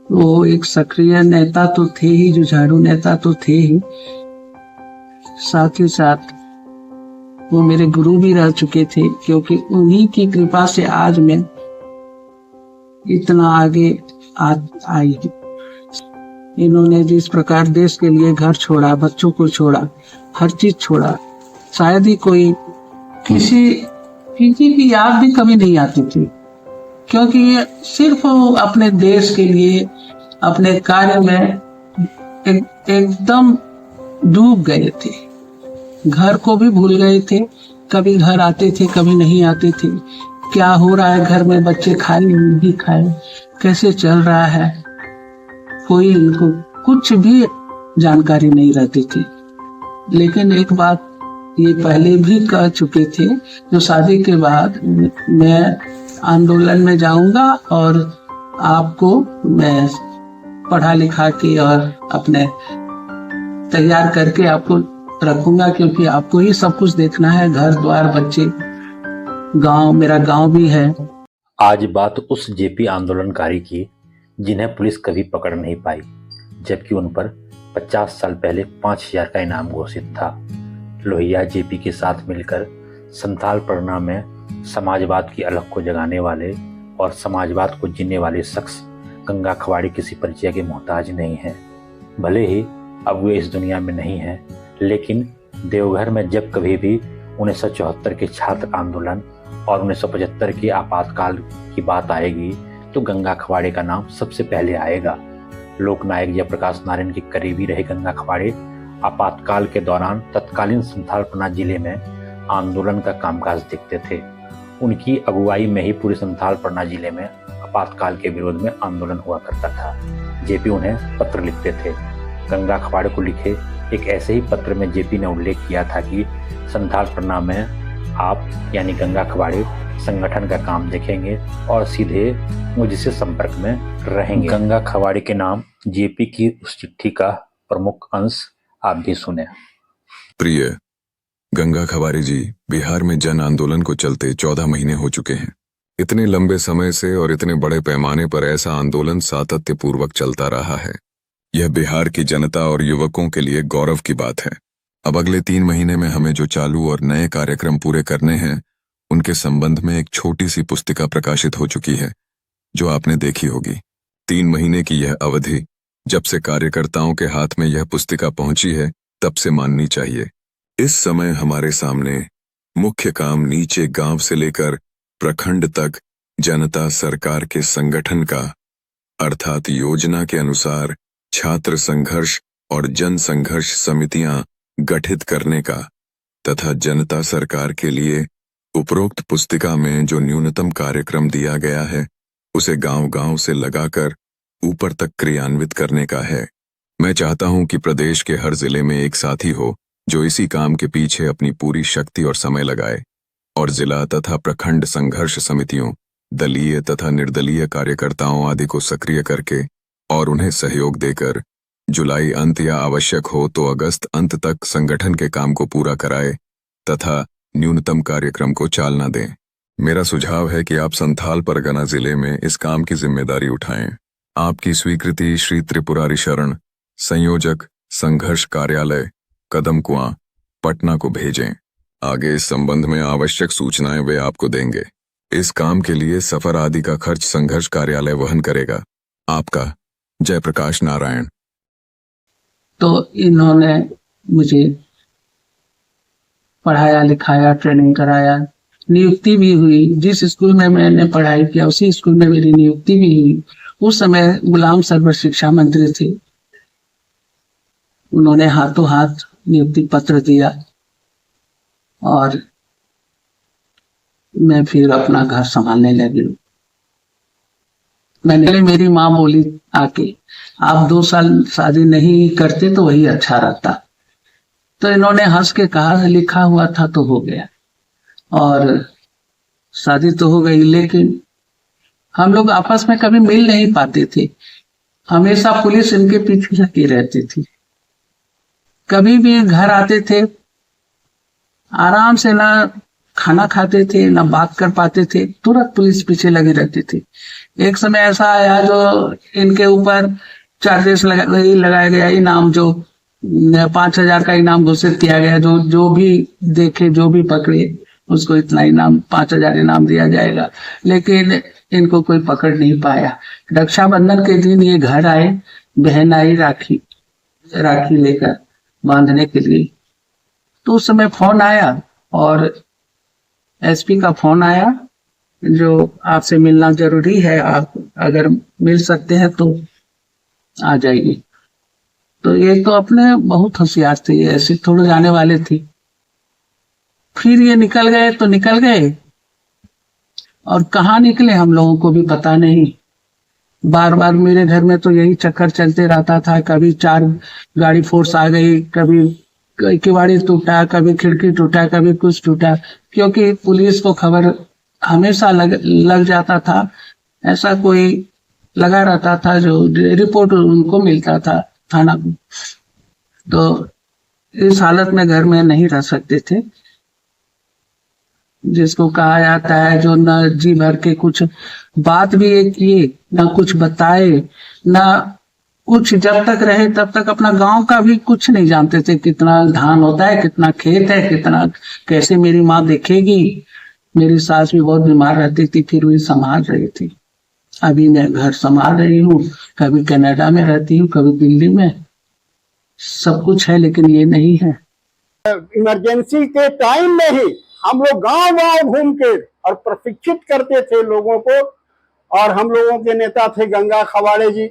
वो एक सक्रिय नेता तो थे ही, जुझारू नेता तो थे ही, साथ ही साथ वो मेरे गुरु भी रह चुके थे, क्योंकि उन्हीं की कृपा से आज मैं इतना आगे आई। इन्होंने जिस प्रकार देश के लिए घर छोड़ा, बच्चों को छोड़ा, हर चीज छोड़ा, शायद ही कोई किसी की याद भी कभी नहीं आती थी, क्योंकि ये सिर्फ अपने देश के लिए, अपने कार्य में एकदम डूब गए थे। घर को भी भूल गए थे, कभी घर आते थे कभी नहीं आते थे, क्या हो रहा है घर में, बच्चे खाए नहीं खाए, कैसे चल रहा है, कोई इनको कुछ भी जानकारी नहीं रहती थी। लेकिन एक बात ये पहले भी कह चुके थे, जो शादी के बाद मैं आंदोलन में जाऊंगा और आपको मैं पढ़ा लिखा के और अपने तैयार करके आपको रखूंगा, क्योंकि आपको ही सब कुछ देखना है, घर द्वार बच्चे, गांव, मेरा गांव भी है। आज बात उस जेपी आंदोलनकारी की जिन्हें पुलिस कभी पकड़ नहीं पाई, जबकि उन पर 50 साल पहले 5000 का इनाम घोषित था। लोहिया जेपी के साथ मिलकर संथाल परगना में समाजवाद की अलख को जगाने वाले और समाजवाद को जीने वाले शख्स गंगा खवाड़ी किसी परिचय के मोहताज नहीं हैं। भले ही अब वे इस दुनिया में नहीं हैं, लेकिन देवघर में जब कभी भी 1974 के छात्र आंदोलन और 1975 के आपातकाल की बात आएगी तो गंगा खवाड़े का नाम सबसे पहले आएगा। लोकनायक जयप्रकाश नारायण के करीबी रहे गंगा खवाड़े आपातकाल के दौरान तत्कालीन संथाल परगना जिले में आंदोलन का कामकाज देखते थे। उनकी अगुवाई में ही पूरे संथाल परगना जिले में आपातकाल के विरोध में आंदोलन हुआ करता था। जेपी उन्हें पत्र लिखते थे। गंगा खवाड़े को लिखे एक ऐसे ही पत्र में जेपी ने उल्लेख किया था कि संथाल परगना में आप यानी गंगा खवाड़े संगठन का काम देखेंगे और सीधे मुझसे संपर्क में रहेंगे। गंगा खवाड़े के नाम जेपी की उस चिट्ठी का प्रमुख अंश आप भी सुने। प्रिय गंगा खवाड़ी जी, बिहार में जन आंदोलन को चलते 14 महीने हो चुके हैं। इतने लंबे समय से और इतने बड़े पैमाने पर ऐसा आंदोलन सातत्यपूर्वक चलता रहा है। यह बिहार की जनता और युवकों के लिए गौरव की बात है। अब अगले 3 महीने में हमें जो चालू और नए कार्यक्रम पूरे करने हैं, उनके संबंध में एक छोटी सी पुस्तिका प्रकाशित हो चुकी है, जो आपने देखी होगी। 3 महीने की यह अवधि जब से कार्यकर्ताओं के हाथ में यह पुस्तिका पहुंची है, तब से माननी चाहिए। इस समय हमारे सामने मुख्य काम नीचे गांव से लेकर प्रखंड तक जनता सरकार के संगठन का, अर्थात योजना के अनुसार छात्र संघर्ष और जन संघर्ष समितियां गठित करने का तथा जनता सरकार के लिए उपरोक्त पुस्तिका में जो न्यूनतम कार्यक्रम दिया गया है, उसे गांव-गांव से लगाकर ऊपर तक क्रियान्वित करने का है। मैं चाहता हूं कि प्रदेश के हर जिले में एक साथी हो जो इसी काम के पीछे अपनी पूरी शक्ति और समय लगाए और जिला तथा प्रखंड संघर्ष समितियों, दलीय तथा निर्दलीय कार्यकर्ताओं आदि को सक्रिय करके और उन्हें सहयोग देकर जुलाई अंत या आवश्यक हो तो अगस्त अंत तक संगठन के काम को पूरा कराए तथा न्यूनतम कार्यक्रम को चालना दें। मेरा सुझाव है कि आप संथाल परगना जिले में इस काम की जिम्मेदारी उठाएं। आपकी स्वीकृति श्री त्रिपुरारी शरण, संयोजक, संघर्ष कार्यालय, कदम कुआं, पटना को भेजें। आगे इस संबंध में आवश्यक सूचनाएं वे आपको देंगे। इस काम के लिए सफर आदि का खर्च संघर्ष कार्यालय वहन करेगा। आपका जयप्रकाश नारायण। तो इन्होंने मुझे पढ़ाया लिखाया, ट्रेनिंग कराया, नियुक्ति भी हुई। जिस स्कूल में मैंने पढ़ाई किया उसी स्कूल में मेरी नियुक्ति भी हुई। उस समय गुलाम सरवर शिक्षा मंत्री थे, उन्होंने हाथों हाथ नियुक्ति पत्र दिया और मैं फिर अपना घर संभालने लगी। मैंने, मेरी माँ बोली आके, आप 2 साल शादी नहीं करते तो वही अच्छा रहता। तो इन्होंने हंस के कहा, लिखा हुआ था तो हो गया, और शादी तो हो गई, लेकिन हम लोग आपस में कभी मिल नहीं पाते थे। हमेशा पुलिस इनके पीछे लगी रहती थी। कभी भी घर आते थे, आराम से ना खाना खाते थे, ना बात कर पाते थे, तुरंत पुलिस पीछे लगी रहती थी। एक समय ऐसा आया जो इनके ऊपर चार्जेस लगाया गया, इनाम जो 5,000 का इनाम घोषित किया गया, जो जो भी देखे, जो भी पकड़े उसको इतना इनाम, 5,000 इनाम दिया जाएगा। लेकिन इनको कोई पकड़ नहीं पाया। रक्षाबंधन के दिन ये घर आए, बहन आई राखी राखी लेकर बांधने के लिए। तो उस समय फोन आया और एसपी का फोन आया, जो आपसे मिलना जरूरी है, आप अगर मिल सकते हैं तो आ जाइए। तो ये तो अपने बहुत होशियार थे, ये ऐसे थोड़े जाने वाले थी। फिर ये निकल गए तो निकल गए, और कहाँ निकले हम लोगों को भी पता नहीं। बार बार मेरे घर में तो यही चक्कर चलते रहता था, कभी 4 गाड़ी फोर्स आ गई, कभी किवाड़ी टूटा, कभी खिड़की टूटा, कभी कुछ टूटा, क्योंकि पुलिस को खबर हमेशा लग जाता था। ऐसा कोई लगा रहता था जो रिपोर्ट उनको मिलता था थाना को। तो इस हालत में घर में नहीं रह सकते थे, जिसको कहा जाता है जो न जी भर के कुछ बात भी एक किए, न कुछ बताए, न कुछ, जब तक रहे तब तक अपना गांव का भी कुछ नहीं जानते थे, कितना धान होता है, कितना खेत है, कितना कैसे मेरी माँ देखेगी। मेरी सास भी बहुत बीमार रहती थी, फिर भी संभाल रही थी। अभी मैं घर संभाल रही हूँ, कभी कनाडा में रहती हूँ, कभी दिल्ली में, सब कुछ है लेकिन ये नहीं है। इमरजेंसी के टाइम में ही हम लोग गांव गांव घूम के और प्रशिक्षित करते थे लोगों को। और हम लोगों के नेता थे गंगा खवाड़े जी।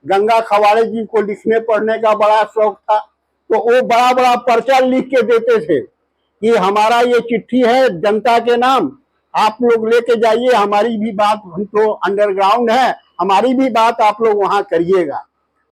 गंगा खवाड़े जी को लिखने पढ़ने का बड़ा शौक था, तो वो बड़ा बड़ा पर्चा लिख के देते थे कि हमारा ये चिट्ठी है जनता के नाम, आप लोग लेके जाइए, हमारी भी बात, हम तो अंडरग्राउंड है, हमारी भी बात आप लोग वहां करिएगा।